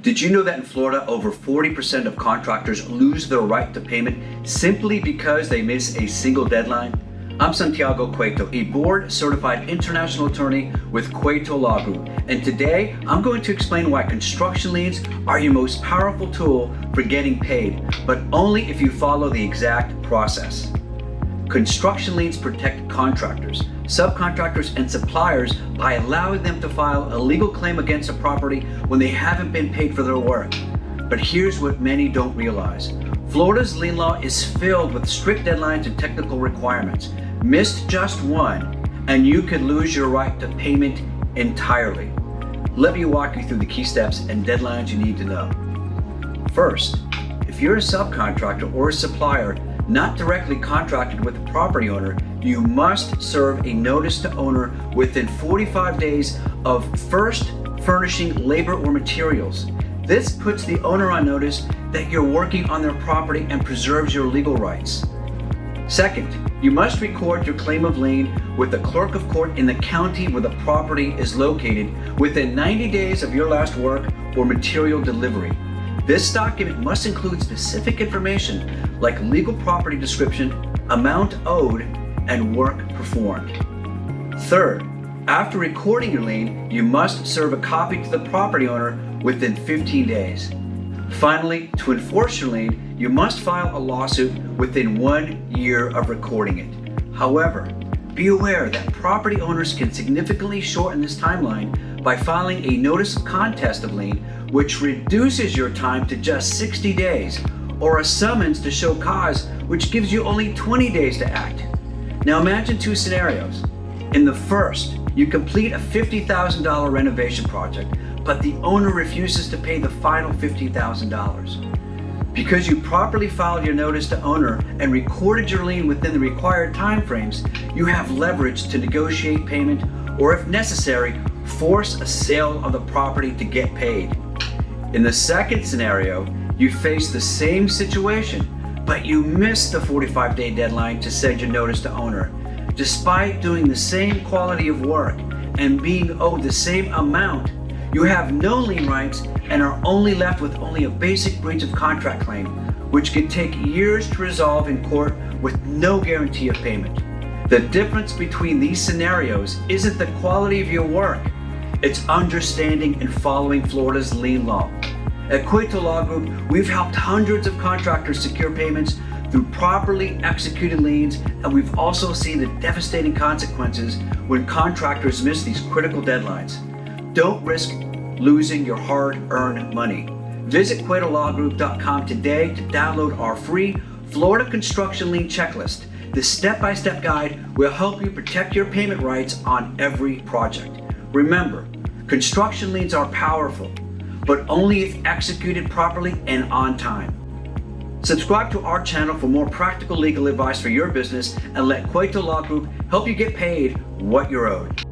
Did you know that in Florida, over 40% of contractors lose their right to payment simply because they miss a single deadline? I'm Santiago Cueto, a board-certified international attorney with Cueto Law Group, and today I'm going to explain why construction liens are your most powerful tool for getting paid, but only if you follow the exact process. Construction liens protect contractors, subcontractors, and suppliers by allowing them to file a legal claim against a property when they haven't been paid for their work. But here's what many don't realize. Florida's lien law is filled with strict deadlines and technical requirements. Miss just one, and you could lose your right to payment entirely. Let me walk you through the key steps and deadlines you need to know. First, if you're a subcontractor or a supplier not directly contracted with the property owner, you must serve a notice to owner within 45 days of first furnishing labor or materials. This puts the owner on notice that you're working on their property and preserves your legal rights. Second, you must record your claim of lien with the clerk of court in the county where the property is located within 90 days of your last work or material delivery. This document must include specific information like legal property description, amount owed, and work performed. Third, after recording your lien, you must serve a copy to the property owner within 15 days. Finally, to enforce your lien, you must file a lawsuit within 1 year of recording it. However, be aware that property owners can significantly shorten this timeline by filing a notice of contest of lien, which reduces your time to just 60 days, or a summons to show cause, which gives you only 20 days to act. Now imagine two scenarios. In the first, you complete a $50,000 renovation project, but the owner refuses to pay the final $50,000. Because you properly filed your notice to owner and recorded your lien within the required timeframes, you have leverage to negotiate payment, or if necessary, force a sale of the property to get paid. In the second scenario, you face the same situation, but you miss the 45-day deadline to send your notice to owner. Despite doing the same quality of work and being owed the same amount, you have no lien rights and are only left with only a basic breach of contract claim, which can take years to resolve in court with no guarantee of payment. The difference between these scenarios isn't the quality of your work, it's understanding and following Florida's lien law. At Cueto Law Group, we've helped hundreds of contractors secure payments through properly executed liens, and we've also seen the devastating consequences when contractors miss these critical deadlines. Don't risk losing your hard-earned money. Visit CuetoLawGroup.com today to download our free Florida Construction Lien Checklist. This step-by-step guide will help you protect your payment rights on every project. Remember, construction liens are powerful, but only if executed properly and on time. Subscribe to our channel for more practical legal advice for your business, and let Cueto Law Group help you get paid what you're owed.